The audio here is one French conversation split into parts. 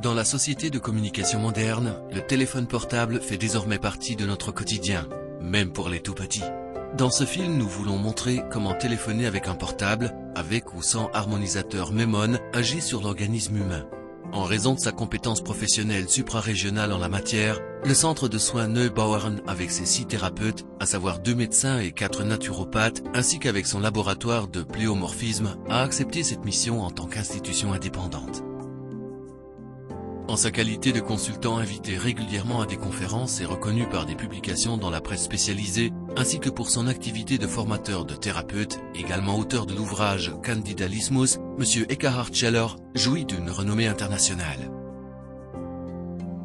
Dans la société de communication moderne, le téléphone portable fait désormais partie de notre quotidien, même pour les tout petits. Dans ce film, nous voulons montrer comment téléphoner avec un portable, avec ou sans harmonisateur Memon, agit sur l'organisme humain. En raison de sa compétence professionnelle suprarégionale en la matière, le centre de soins Neubauern avec ses 6 thérapeutes, à savoir 2 médecins et 4 naturopathes, ainsi qu'avec son laboratoire de pléomorphisme, a accepté cette mission en tant qu'institution indépendante. En sa qualité de consultant invité régulièrement à des conférences et reconnu par des publications dans la presse spécialisée, ainsi que pour son activité de formateur de thérapeutes, également auteur de l'ouvrage Candidalismus, M. Eckhard Scheller jouit d'une renommée internationale.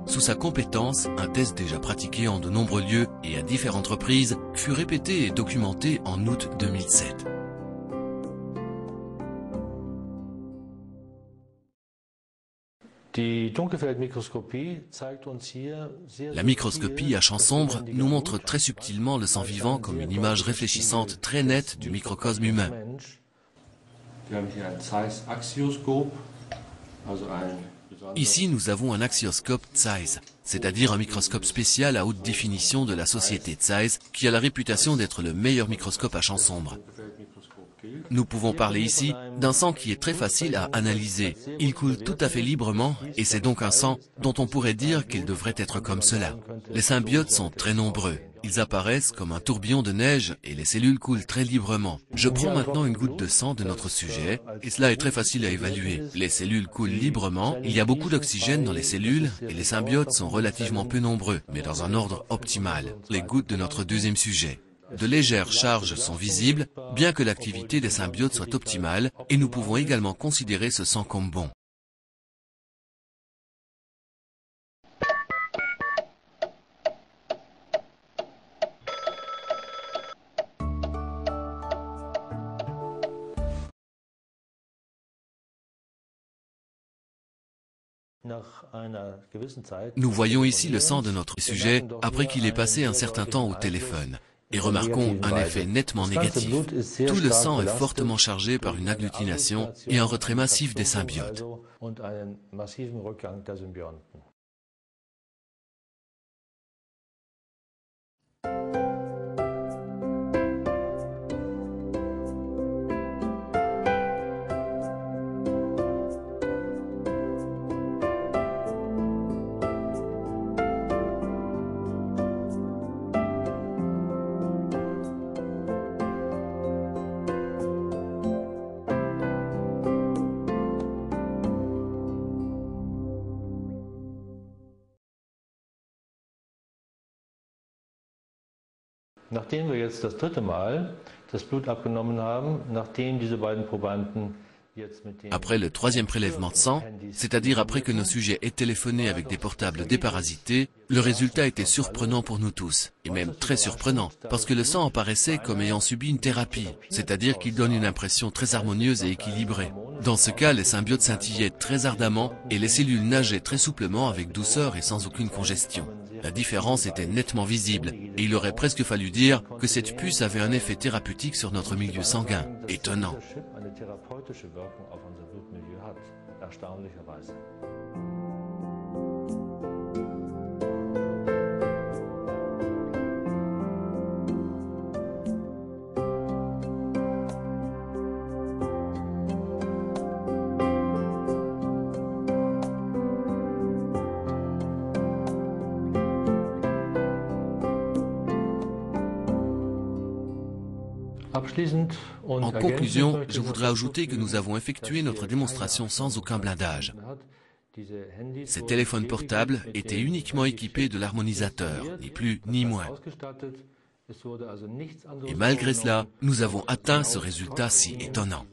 Sous sa compétence, un test déjà pratiqué en de nombreux lieux et à différentes reprises fut répété et documenté en août 2007. La microscopie à champ sombre nous montre très subtilement le sang vivant comme une image réfléchissante très nette du microcosme humain. Ici, nous avons un axioscope Zeiss, c'est-à-dire un microscope spécial à haute définition de la société Zeiss, qui a la réputation d'être le meilleur microscope à champ sombre. Nous pouvons parler ici d'un sang qui est très facile à analyser. Il coule tout à fait librement et c'est donc un sang dont on pourrait dire qu'il devrait être comme cela. Les symbiotes sont très nombreux. Ils apparaissent comme un tourbillon de neige et les cellules coulent très librement. Je prends maintenant une goutte de sang de notre sujet et cela est très facile à évaluer. Les cellules coulent librement, il y a beaucoup d'oxygène dans les cellules et les symbiotes sont relativement peu nombreux, mais dans un ordre optimal. Les gouttes de notre deuxième sujet. De légères charges sont visibles, bien que l'activité des symbiotes soit optimale, et nous pouvons également considérer ce sang comme bon. Nous voyons ici le sang de notre sujet après qu'il ait passé un certain temps au téléphone. Et remarquons un effet nettement négatif. Tout le sang est fortement chargé par une agglutination et un retrait massif des symbiotes. Nachdem wir jetzt das dritte Mal das Blut abgenommen haben, nachdem diese beiden Probanden Après le troisième prélèvement de sang, c'est-à-dire après que nos sujets aient téléphoné avec des portables déparasités, le résultat était surprenant pour nous tous, et même très surprenant, parce que le sang apparaissait comme ayant subi une thérapie, c'est-à-dire qu'il donne une impression très harmonieuse et équilibrée. Dans ce cas, les symbiotes scintillaient très ardemment et les cellules nageaient très souplement avec douceur et sans aucune congestion. La différence était nettement visible, et il aurait presque fallu dire que cette puce avait un effet thérapeutique sur notre milieu sanguin. Étonnant. therapeutische Wirkung auf unser Blutmilieu hat, erstaunlicherweise. En conclusion, je voudrais ajouter que nous avons effectué notre démonstration sans aucun blindage. Ces téléphones portables étaient uniquement équipés de l'harmonisateur, ni plus ni moins. Et malgré cela, nous avons atteint ce résultat si étonnant.